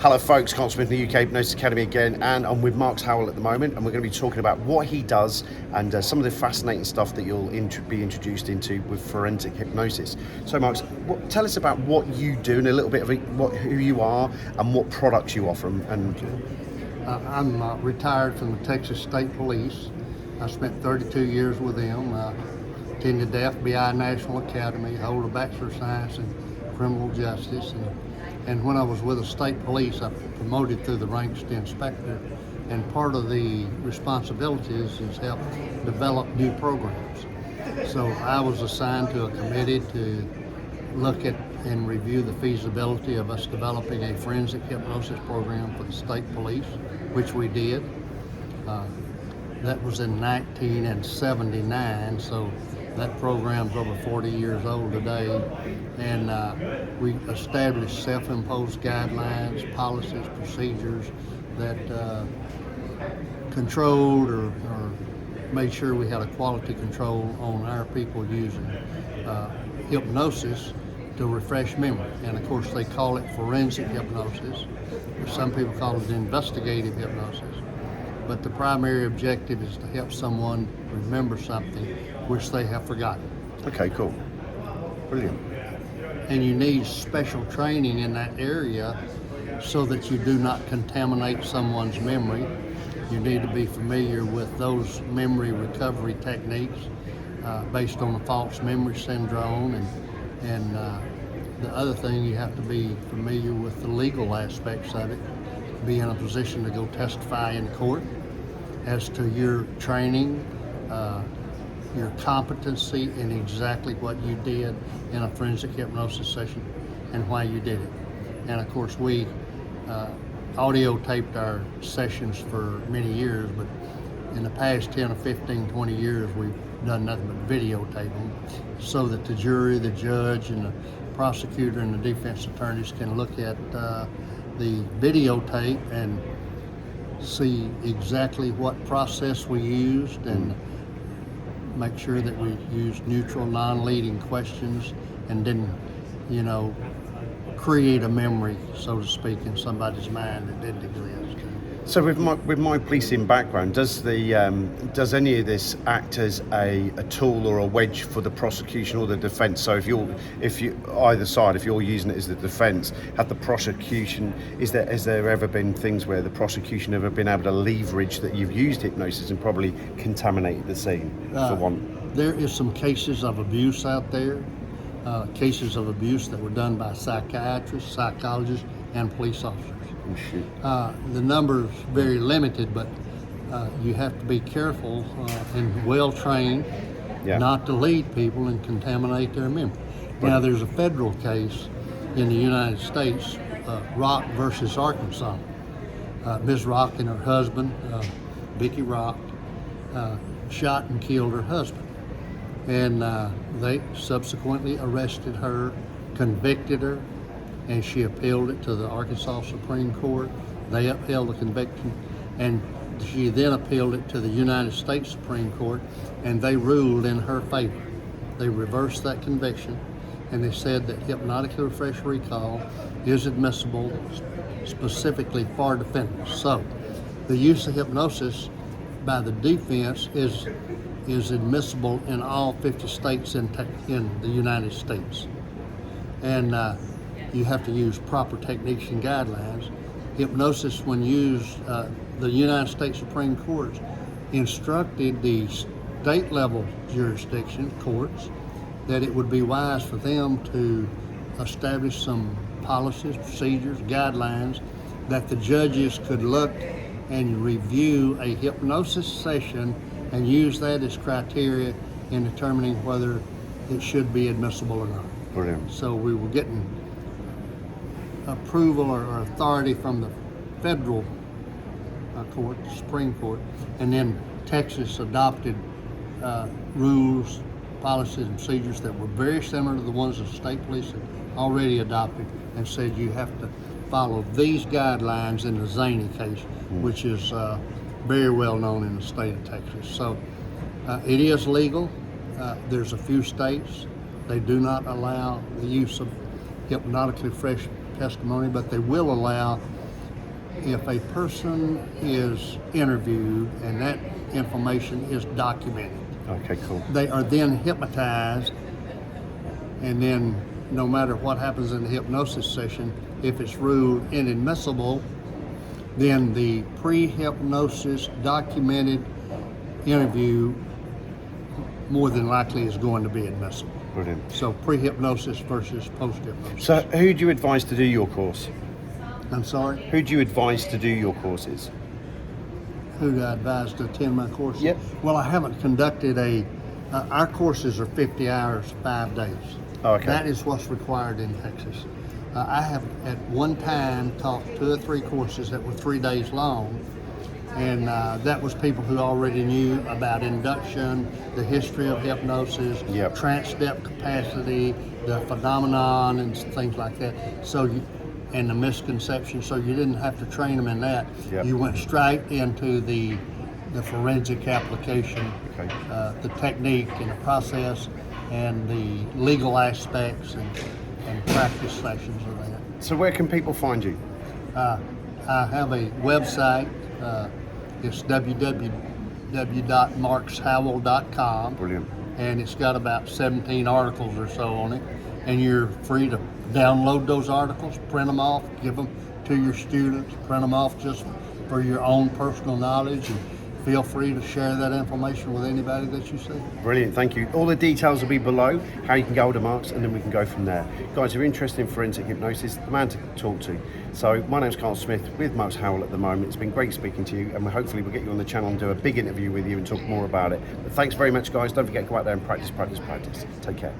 Hello folks, Karl Smith, the UK Hypnosis Academy again, and I'm with Marx Howell at the moment, and we're going to be talking about what he does and some of the fascinating stuff that you'll be introduced into with forensic hypnosis. So Marx, tell us about what you do and a little bit of who you are and what products you offer. I'm retired from the Texas State Police. I spent 32 years with them. Attended the FBI National Academy, hold a Bachelor of Science in Criminal Justice, and when I was with the state police, I promoted through the ranks to inspector, and part of the responsibilities is help develop new programs. So I was assigned to a committee to look at and review the feasibility of us developing a forensic hypnosis program for the state police, which we did. That was in 1979, so that program's over 40 years old today, and we established self-imposed guidelines, policies, procedures that controlled or made sure we had a quality control on our people using hypnosis to refresh memory. And of course they call it forensic hypnosis, or some people call it investigative hypnosis. But the primary objective is to help someone remember something which they have forgotten. Okay, cool. Brilliant. And you need special training in that area so that you do not contaminate someone's memory. You need to be familiar with those memory recovery techniques based on the false memory syndrome. And the other thing, you have to be familiar with the legal aspects of it. Be in a position to go testify in court as to your training, your competency in exactly what you did in a forensic hypnosis session and why you did it. And of course we audio taped our sessions for many years, but in the past 10 or 15, 20 years we've done nothing but videotape them so that the jury, the judge, and the prosecutor and the defense attorneys can look at the videotape and see exactly what process we used and make sure that we used neutral, non-leading questions and didn't, create a memory, so to speak, in somebody's mind that didn't exist. So with my policing background, does any of this act as a tool or a wedge for the prosecution or the defence? So if you either side, if you're using it as the defence, have the prosecution, has there ever been things where the prosecution ever been able to leverage that you've used hypnosis and probably contaminated the scene for one? There is some cases of abuse out there, cases of abuse that were done by psychiatrists, psychologists, and police officers. The number is very limited, but you have to be careful and well trained not to lead people and contaminate their memory. Now there's a federal case in the United States, Rock versus Arkansas. Ms. Rock and her husband, Vicky Rock, shot and killed her husband. And they subsequently arrested her, convicted her, and she appealed it to the Arkansas Supreme Court. They upheld the conviction, and she then appealed it to the United States Supreme Court, and they ruled in her favor. They reversed that conviction, and they said that hypnotic refresh recall is admissible specifically for defendants. So the use of hypnosis by the defense is admissible in all 50 states in the United States. And you have to use proper techniques and guidelines. Hypnosis, when used, the United States Supreme Court instructed the state level jurisdiction courts that it would be wise for them to establish some policies, procedures, guidelines that the judges could look and review a hypnosis session and use that as criteria in determining whether it should be admissible or not. Brilliant. So we were getting approval or authority from the federal court, the Supreme Court, and then Texas adopted rules, policies, and procedures that were very similar to the ones the state police had already adopted, and said you have to follow these guidelines in the Zaney case, which is very well known in the state of Texas. So it is legal. There's a few states, they do not allow the use of hypnotically fresh testimony, but they will allow if a person is interviewed and that information is documented, Okay, cool. they are then hypnotized, and then no matter what happens in the hypnosis session, if it's ruled inadmissible, then the pre-hypnosis documented interview more than likely is going to be admissible. Brilliant. So pre-hypnosis versus post-hypnosis. So who do you advise to do your course? I'm sorry? Who do you advise to do your courses? Who do I advise to attend my course? Yep. Well, I haven't conducted our courses are 50 hours, 5 days. Oh, okay. That is what's required in Texas. I have at one time taught 2 or 3 courses that were 3 days long, and that was people who already knew about induction, the history of hypnosis, Yep. trance depth capacity, the phenomenon, and things like that. And the misconceptions, so you didn't have to train them in that. Yep. You went straight into the forensic application, Okay. the technique and the process, and the legal aspects and practice sessions of that. So where can people find you? I have a website. It's www.marxhowell.com. Brilliant. And it's got about 17 articles or so on it. And you're free to download those articles, print them off, give them to your students, print them off just for your own personal knowledge, and feel free to share that information with anybody that you see. Brilliant, thank you. All the details will be below, how you can go to Marx, and then we can go from there. Guys, if you're interested in forensic hypnosis, the man to talk to. So my name's Karl Smith with Marx Howell at the moment. It's been great speaking to you, and hopefully we'll get you on the channel and do a big interview with you and talk more about it. But thanks very much, guys. Don't forget to go out there and practice, practice, practice. Take care.